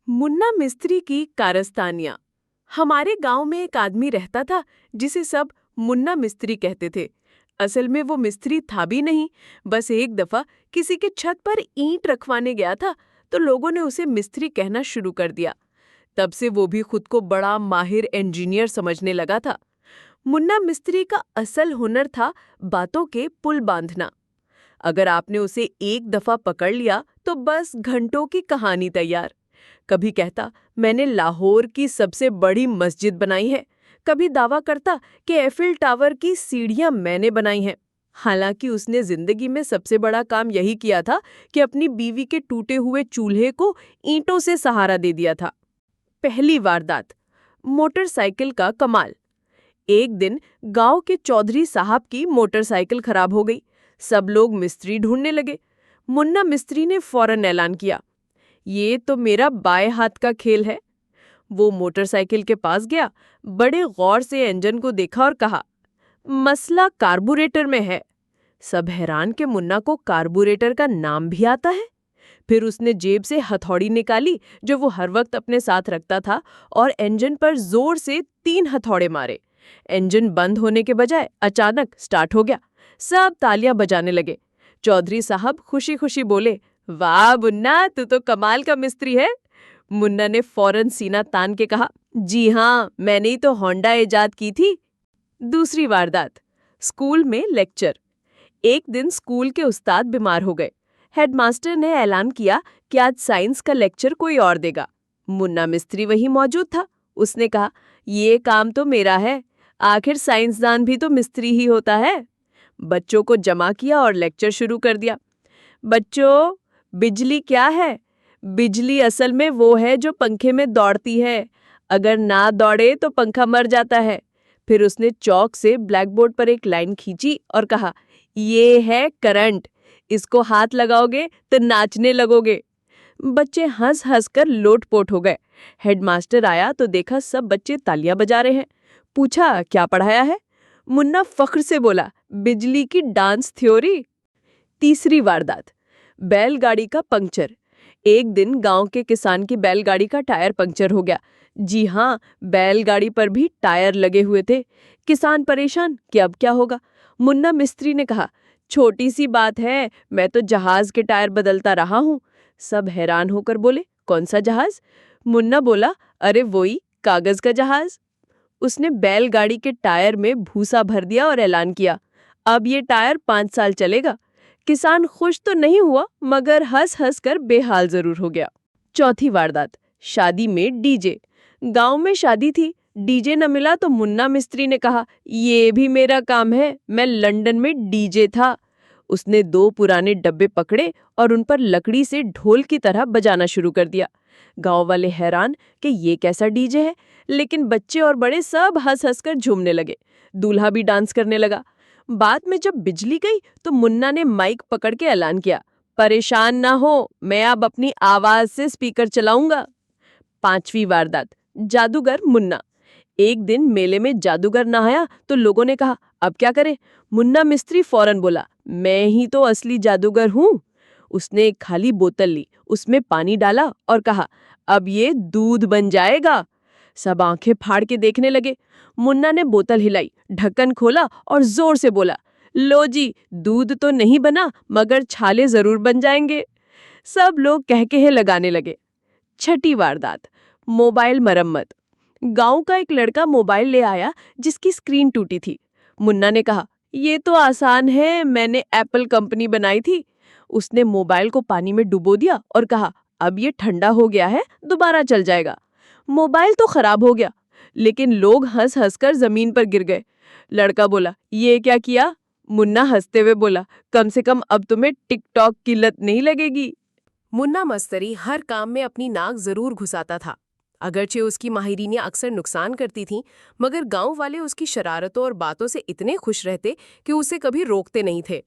मुन्ना मिस्त्री की कारस्तानियां। हमारे गांव में एक आदमी रहता था जिसे सब मुन्ना मिस्त्री कहते थे। असल में वो मिस्त्री था भी नहीं, बस एक दफा किसी के छत पर ईंट रखवाने गया था तो लोगों ने उसे मिस्त्री कहना शुरू कर दिया। तब से वो भी खुद को बड़ा माहिर इंजीनियर समझने लगा था। मुन्ना मिस्त्री का असल हुनर था बातों के पुल बांधना। अगर आपने उसे एक दफा पकड़ लिया तो बस घंटों की कहानी तैयार। कभी कहता मैंने लाहौर की सबसे बड़ी मस्जिद बनाई है, कभी दावा करता कि एफिल टावर की सीढ़ियां मैंने बनाई हैं। हालांकि उसने जिंदगी में सबसे बड़ा काम यही किया था कि अपनी बीवी के टूटे हुए चूल्हे को ईंटों से सहारा दे दिया था। पहली वारदात, मोटरसाइकिल का कमाल। एक दिन गांव के चौधरी साहब की मोटरसाइकिल खराब हो गई। सब लोग मिस्त्री ढूंढने लगे। मुन्ना मिस्त्री ने फौरन ऐलान किया, ये तो मेरा बाएं हाथ का खेल है। वो मोटरसाइकिल के पास गया, बड़े गौर से इंजन को देखा और कहा, मसला कार्बोरेटर में है। सब हैरान कि मुन्ना को कार्बोरेटर का नाम भी आता है। फिर उसने जेब से हथौड़ी निकाली जो वो हर वक्त अपने साथ रखता था और इंजन पर जोर से 3 हथौड़े मारे। इंजन बंद होने के बजाय अचानक स्टार्ट हो गया। सब तालियां बजाने लगे। चौधरी साहब खुशी खुशी बोले, वाह मुन्ना, तू तो कमाल का मिस्त्री है। मुन्ना ने फौरन सीना तान के कहा, जी हाँ, मैंने ही तो होंडा इजाद की थी। दूसरी वारदात, स्कूल में लेक्चर। एक दिन स्कूल के उस्ताद बीमार हो गए। हेडमास्टर ने ऐलान किया कि आज साइंस का लेक्चर कोई और देगा। मुन्ना मिस्त्री वहीं मौजूद था। उसने कहा, ये काम तो मेरा है, आखिर साइंसदान भी तो मिस्त्री ही होता है। बच्चों को जमा किया और लेक्चर शुरू कर दिया। बच्चों, बिजली क्या है? बिजली असल में वो है जो पंखे में दौड़ती है। अगर ना दौड़े तो पंखा मर जाता है। फिर उसने चौक से ब्लैक बोर्ड पर एक लाइन खींची और कहा, ये है करंट, इसको हाथ लगाओगे तो नाचने लगोगे। बच्चे हंस हंस कर लोटपोट हो गए। हेडमास्टर आया तो देखा सब बच्चे तालियां बजा रहे हैं। पूछा, क्या पढ़ाया है? मुन्ना फख्र से बोला, बिजली की डांस थ्योरी। तीसरी वारदात, बैलगाड़ी का पंक्चर। एक दिन गांव के किसान की बैलगाड़ी का टायर पंक्चर हो गया। जी हाँ, बैलगाड़ी पर भी टायर लगे हुए थे। किसान परेशान कि अब क्या होगा। मुन्ना मिस्त्री ने कहा, छोटी सी बात है, मैं तो जहाज के टायर बदलता रहा हूँ। सब हैरान होकर बोले, कौन सा जहाज? मुन्ना बोला, अरे वही कागज का जहाज। उसने बैलगाड़ी के टायर में भूसा भर दिया और ऐलान किया, अब ये टायर 5 साल चलेगा। किसान खुश तो नहीं हुआ मगर हंस हंस कर बेहाल जरूर हो गया। चौथी वारदात, शादी में डीजे। गांव में शादी थी, डीजे न मिला तो मुन्ना मिस्त्री ने कहा, ये भी मेरा काम है, मैं लंदन में डीजे था। उसने 2 पुराने डब्बे पकड़े और उन पर लकड़ी से ढोल की तरह बजाना शुरू कर दिया। गांव वाले हैरान कि ये कैसा डीजे है, लेकिन बच्चे और बड़े सब हंस हंस कर झूमने लगे। दूल्हा भी डांस करने लगा। बाद में जब बिजली गई तो मुन्ना ने माइक पकड़ के ऐलान किया, परेशान ना हो, मैं अब अपनी आवाज से स्पीकर चलाऊंगा। पांचवी वारदात, जादूगर मुन्ना। एक दिन मेले में जादूगर ना आया तो लोगों ने कहा, अब क्या करें? मुन्ना मिस्त्री फौरन बोला, मैं ही तो असली जादूगर हूँ। उसने एक खाली बोतल ली, उसमें पानी डाला और कहा, अब ये दूध बन जाएगा। सब आंखें फाड़ के देखने लगे। मुन्ना ने बोतल हिलाई, ढक्कन खोला और जोर से बोला, लो जी, दूध तो नहीं बना मगर छाले जरूर बन जाएंगे। सब लोग कहकहे लगाने लगे। छठी वारदात, मोबाइल मरम्मत। गांव का एक लड़का मोबाइल ले आया जिसकी स्क्रीन टूटी थी। मुन्ना ने कहा, ये तो आसान है, मैंने एप्पल कंपनी बनाई थी। उसने मोबाइल को पानी में डुबो दिया और कहा, अब ये ठंडा हो गया है, दोबारा चल जाएगा। मोबाइल तो खराब हो गया, लेकिन लोग हंस हंस कर जमीन पर गिर गए। लड़का बोला, ये क्या किया? मुन्ना हंसते हुए बोला, कम से कम अब तुम्हें टिकटॉक की लत नहीं लगेगी। मुन्ना मस्तरी हर काम में अपनी नाक जरूर घुसाता था। अगरचे उसकी माहिरियां अक्सर नुकसान करती थीं, मगर गांव वाले उसकी शरारतों और बातों से इतने खुश रहते कि उसे कभी रोकते नहीं थे।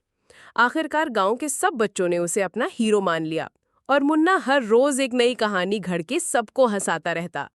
आखिरकार गांव के सब बच्चों ने उसे अपना हीरो मान लिया और मुन्ना हर रोज एक नई कहानी घड़ के सबको हंसाता रहता।